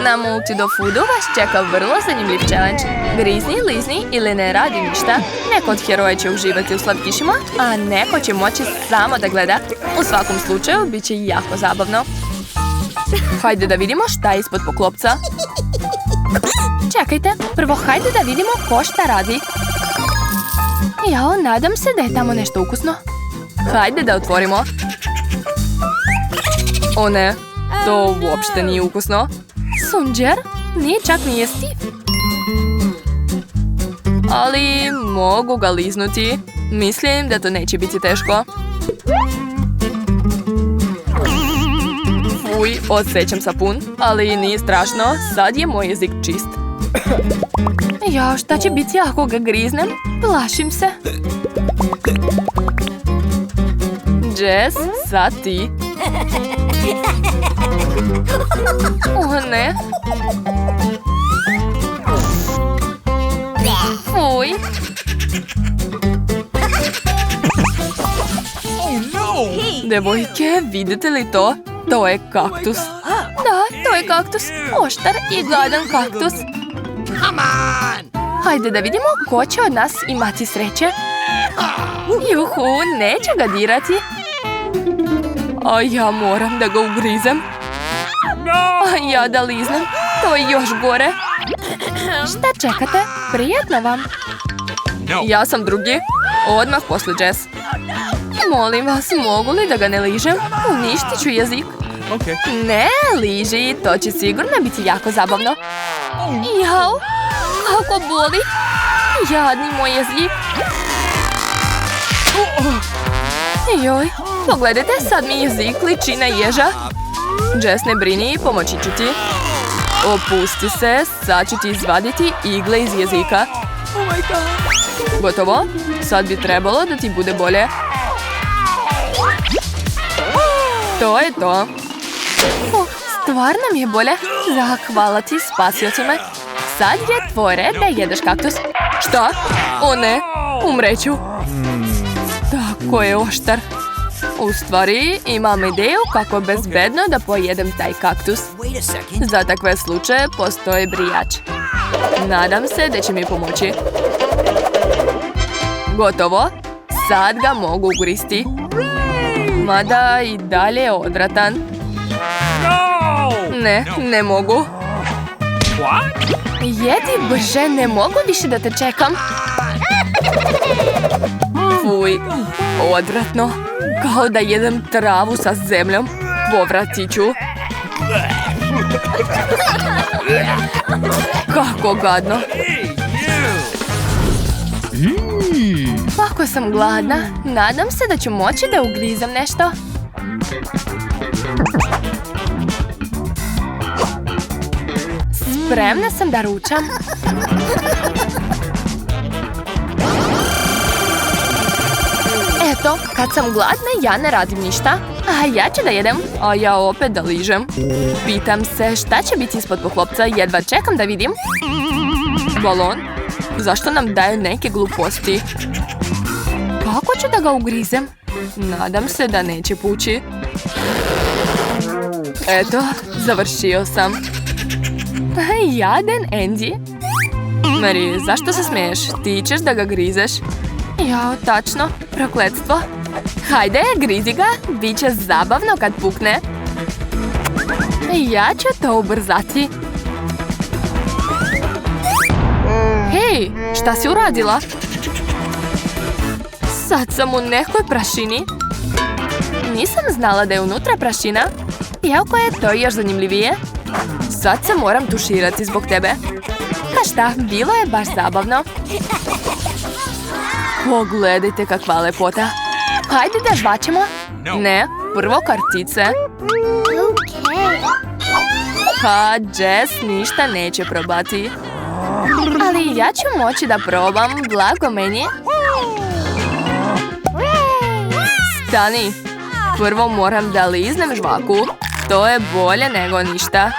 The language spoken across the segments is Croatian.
Na Multido Foodu vas čeka vrlo zanimljiv challenge. Grizni, lizni ili ne radi ništa. Neko od heroja će uživati u slatkišima, a neko će moći samo da gleda. U svakom slučaju, bit će jako zabavno. Hajde da vidimo šta je ispod poklopca. Čekajte, prvo hajde da vidimo ko šta radi. Jao, nadam se da je tamo nešto ukusno. Hajde da otvorimo. O ne, to uopšte nije ukusno. Sunđer, nije čak ni jestiv. Ali mogu ga liznuti. Mislim da to neće biti teško. Fuj, osjećam sapun, ali nije strašno, sad je moj jezik čist. Ja, šta će biti ako ga griznem? Plašim se. Jess, sad ti. O ne. Fuj. Devojke, vidite li to? To je kaktus. Da, to je kaktus. Oštar i gladan kaktus. Hajde da vidimo ko će od nas imati sreće. Juhu, neće ga dirati. A ja moram da ga ugrizem. A ja da liznem. To je još gore. Šta čekate? Prijetno vam. Ja sam drugi. Odmah posle Jess. Molim vas, mogu li da ga ne ližem? Uništit ću jezik. Ne, liži, to će sigurno biti jako zabavno. Jao, kako boli. Jadni moj jezik. Joj, pogledajte, sad mi jezik liči na ježa. Jess, ne brini, pomoći ću ti. Opusti se, sad ću ti izvaditi igle iz jezika. Gotovo? Sad bi trebalo da ti bude bolje. To je to. Stvarno mi je bolje. Zahvala ti, spasio si me. Sad je tvoj red da jedeš kaktus. Šta? O ne, umreću. Tako je oštar. U stvari, imam ideju kako bezbedno da pojedem taj kaktus. Za takve slučaje postoji brijač. Nadam se da će mi pomoći. Gotovo. Sad ga mogu ugristi. Mada i dalje je odvratan. Ne, ne mogu. Jedi brže, ne mogu više da te čekam. Fuj, odvratno. Kao da jedem travu sa zemljom. Povratiću. Kako gadno. Kako sam gladna. Nadam se da ću moći da ugrizam nešto. Spremna sam da ručam. Eto, kad sam gladna, ja ne radim ništa. A ja ću da jedem, a ja opet da ližem. Pitam se šta će biti ispod poklopca, jedva čekam da vidim. Balon? Zašto nam daju neke gluposti? Kako ću da ga ugrizem? Nadam se da neće pući. Eto, završio sam. Jaden Andy. Mary, zašto se smiješ? Ti ćeš da ga grizeš. Jao, tačno, prokletstvo. Hajde, grizi ga, bit će zabavno kad pukne. Ja ću to ubrzati. Hej, šta si uradila? Sad sam u nekoj prašini. Nisam znala da je unutra prašina. Iako je to još zanimljivije. Sad se moram tuširati zbog tebe. Pa šta, bilo je baš zabavno. Pogledajte kakva lepota. Hajde da žvačemo. Ne, prvo kartice. Ha, Jess ništa neće probati. Ali ja ću moći da probam, blago meni. Stani, prvo moram da liznem žvaku. To je bolje nego ništa.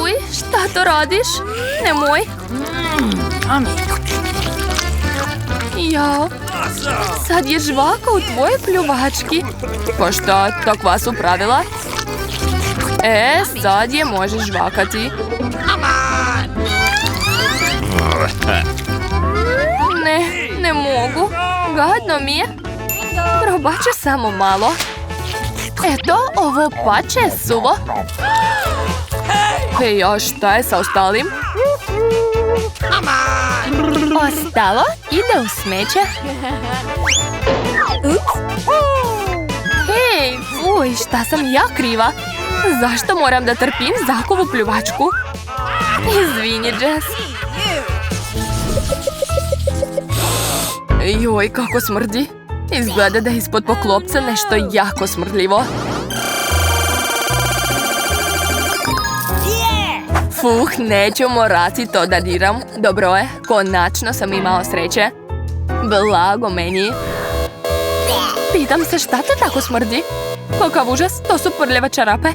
Uj, šta to radiš? Nemoj. Jao, Sad je žvaka u tvojoj pljuvački. Pa šta, takva su pravila? Sad je možeš žvakati. Ne mogu. Gadno mi je. Probat ću samo malo. Eto, ovo pače je suvo. Hej, a šta je sa ostalim? Ostalo ide u smeće. Hej, fuj, šta sam ja kriva? Zašto moram da trpim Zakovu pljuvačku? Izvini, Jess. Joj, kako smrdi. Izgleda da je ispod poklopca nešto jako smrdljivo. Neću morati to da diram. Dobro je, konačno sam imao sreće. Blago meni. Pitam se šta to tako smrdi? Kakav užas, to su prljave čarape.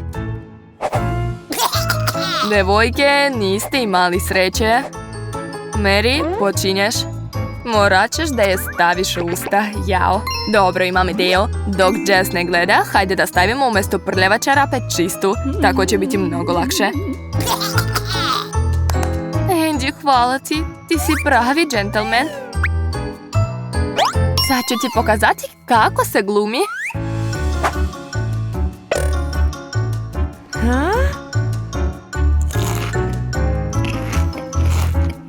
Devojke, niste imali sreće. Mary, počinješ. Morat ćeš da je staviš u usta, jao. Dobro, imam ideju. Dok Jess ne gleda, hajde da stavimo umjesto prljava čarape čistu. Tako će biti mnogo lakše. Angie, hvala ti. Ti si pravi džentlmen. Sad ću ti pokazati kako se glumi.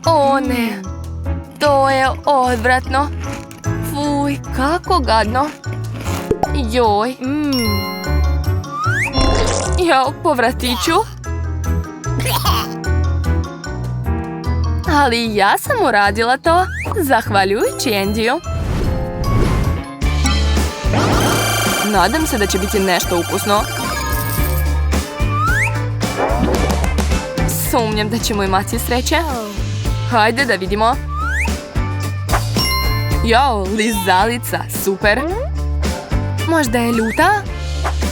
O ne. To je odvratno. Fuj, kako gadno. Joj. Jao, povratiću. Ali ja sam uradila to, zahvaljujući Andiju. Nadam se da će biti nešto ukusno. Sumnjam da ćemo imati sreće. Hajde da vidimo. Jao, lizalica, super. Možda je ljuta?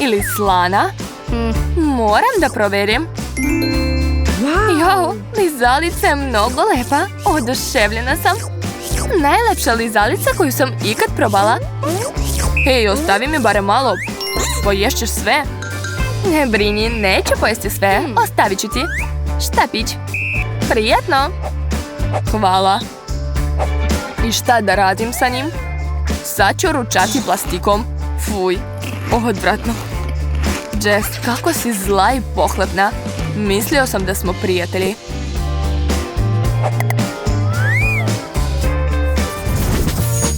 Ili slana? Moram da proverim. Jao, lizalica je mnogo lepa. Oduševljena sam. Najlepša lizalica koju sam ikad probala. Hej, ostavi mi barem malo. Poješćeš sve? Ne brini, neću pojesti sve. Ostavit ću ti. Štapić. Prijatno. Hvala. I šta da radim sa njim? Sad ću ručati plastikom. Fuj, odvratno. Jess, kako si zla i pohlepna. Mislio sam da smo prijatelji.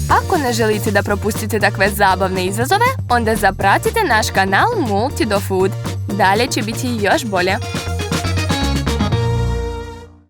Ako ne želite da propustite takve zabavne izazove, onda zapratite naš kanal Multidofood. Dalje će biti još bolje.